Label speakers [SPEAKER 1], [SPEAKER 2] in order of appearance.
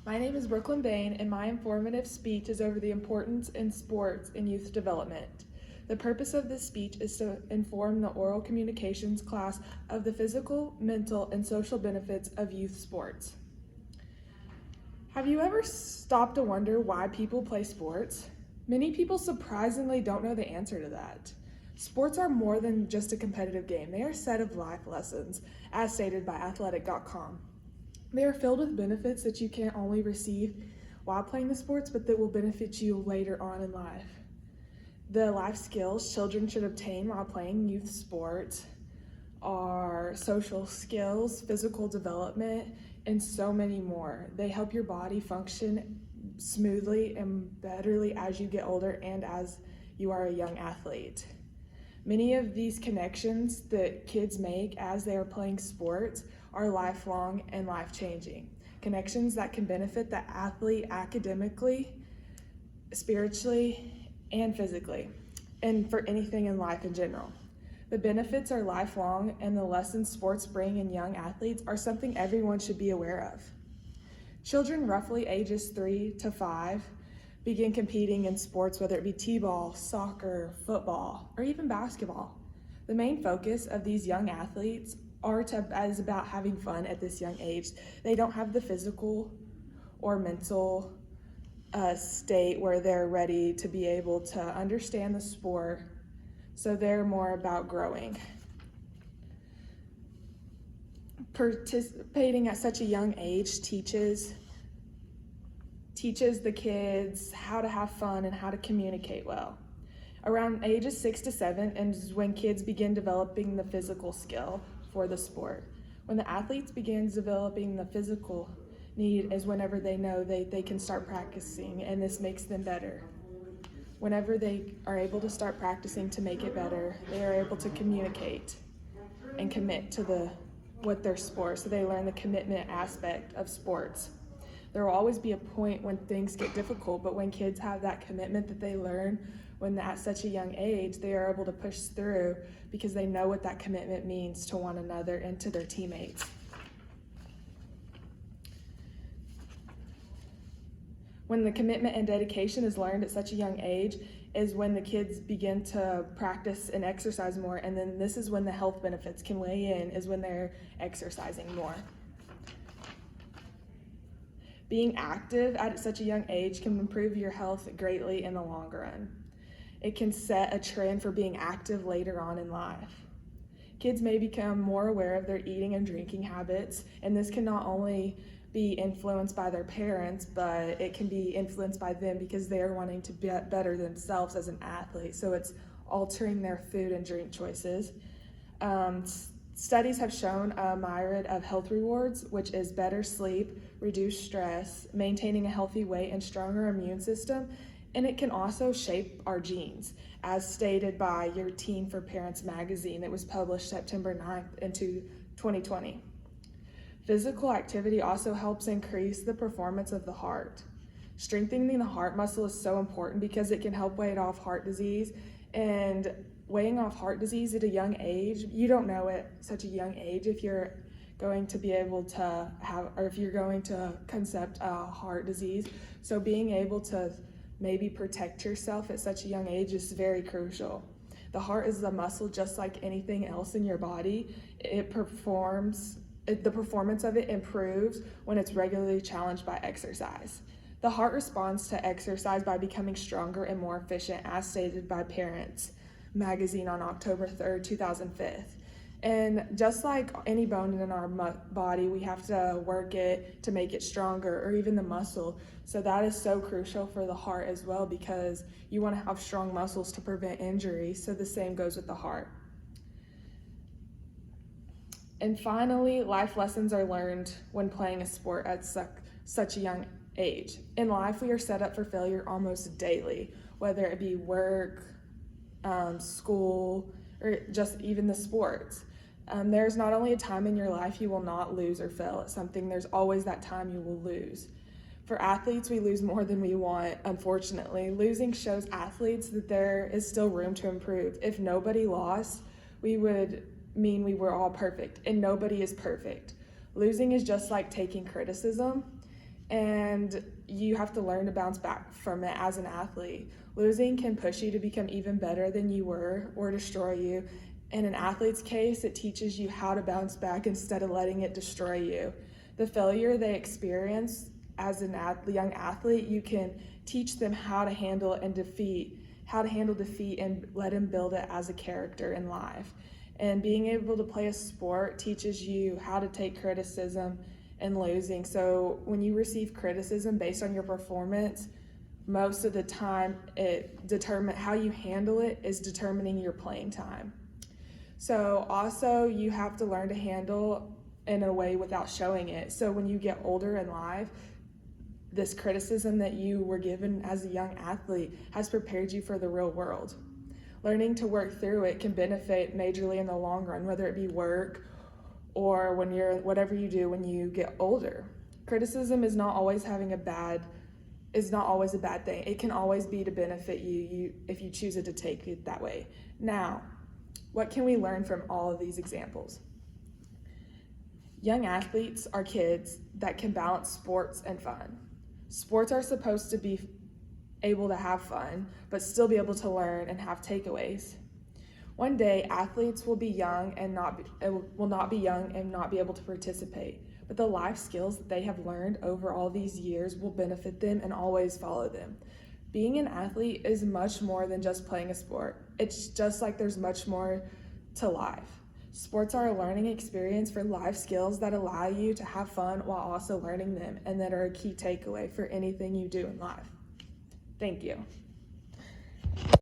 [SPEAKER 1] My name is Brooklyn Bain, and my informative speech is over the importance in sports in youth development. The purpose of this speech is to inform the oral communications class of the physical, mental, and social benefits of youth sports. Have you ever stopped to wonder why people play sports? Many people surprisingly don't know the answer to that. Sports are more than just a competitive game. They are a set of life lessons, as stated by athletic.com. They are filled with benefits that you can't only receive while playing the sports, but that will benefit you later on in life. The life skills children should obtain while playing youth sports are social skills, physical development, and so many more. They help your body function smoothly and betterly as you get older and as you are a young athlete. Many of these connections that kids make as they are playing sports are lifelong and life-changing. Connections that can benefit the athlete academically, spiritually, and physically, and for anything in life in general. The benefits are lifelong, and the lessons sports bring in young athletes are something everyone should be aware of. Children roughly ages 3 to 5 begin competing in sports, whether it be t-ball, soccer, football, or even basketball. The main focus of these young athletes is about having fun at this young age. They don't have the physical or mental state where they're ready to be able to understand the sport, so they're more about growing. Participating at such a young age teaches the kids how to have fun and how to communicate well. Around ages 6 to 7 is when kids begin developing the physical skill for the sport. When the athletes begin developing the physical need is whenever they know they can start practicing, and this makes them better. Whenever they are able to start practicing to make it better, they are able to communicate and commit to what their sport, so they learn the commitment aspect of sports. There will always be a point when things get difficult, but when kids have that commitment that they learn when at such a young age, they are able to push through because they know what that commitment means to one another and to their teammates. When the commitment and dedication is learned at such a young age is when the kids begin to practice and exercise more, and then this is when the health benefits can weigh in, is when they're exercising more. Being active at such a young age can improve your health greatly in the long run. It can set a trend for being active later on in life. Kids may become more aware of their eating and drinking habits, and this can not only be influenced by their parents, but it can be influenced by them because they are wanting to better themselves as an athlete. So it's altering their food and drink choices. Studies have shown a myriad of health rewards, which is better sleep, reduced stress, maintaining a healthy weight, and stronger immune system. And it can also shape our genes, as stated by Your Teen for Parents magazine that was published September 9th into 2020. Physical activity also helps increase the performance of the heart. Strengthening the heart muscle is so important because it can help ward off heart disease, and weighing off heart disease at a young age, you don't know at such a young age if you're going to be able to have, or if you're going to concept a heart disease. So being able to maybe protect yourself at such a young age is very crucial. The heart is a muscle just like anything else in your body. The performance of it improves when it's regularly challenged by exercise. The heart responds to exercise by becoming stronger and more efficient, as stated by Parents magazine on October 3rd, 2005. And just like any bone in our body, we have to work it to make it stronger, or even the muscle. So that is so crucial for the heart as well, because you want to have strong muscles to prevent injury. So the same goes with the heart. And finally, life lessons are learned when playing a sport at such a young age. In life, we are set up for failure almost daily, whether it be work, school, or just even the sports. There's not only a time in your life you will not lose or fail at something, there's always that time you will lose. For athletes, we lose more than we want, unfortunately. Losing shows athletes that there is still room to improve. If nobody lost, we would mean we were all perfect, and nobody is perfect. Losing is just like taking criticism. and you have to learn to bounce back from it as an athlete. Losing can push you to become even better than you were or destroy you. In an athlete's case, it teaches you how to bounce back instead of letting it destroy you. The failure they experience as a young athlete, you can teach them how to handle defeat and let them build it as a character in life. And being able to play a sport teaches you how to take criticism and losing. So when you receive criticism based on your performance, most of the time how you handle it is determining your playing time. So also you have to learn to handle in a way without showing it. So when you get older in life, this criticism that you were given as a young athlete has prepared you for the real world. Learning to work through it can benefit majorly in the long run, whether it be work or whatever you do when you get older. Criticism is not always a bad thing. It can always be to benefit you if you choose to take it that way. Now, what can we learn from all of these examples? Young athletes are kids that can balance sports and fun. Sports are supposed to be able to have fun, but still be able to learn and have takeaways. One day, athletes will be young and not be able to participate, but the life skills that they have learned over all these years will benefit them and always follow them. Being an athlete is much more than just playing a sport. It's just like there's much more to life. Sports are a learning experience for life skills that allow you to have fun while also learning them, and that are a key takeaway for anything you do in life. Thank you.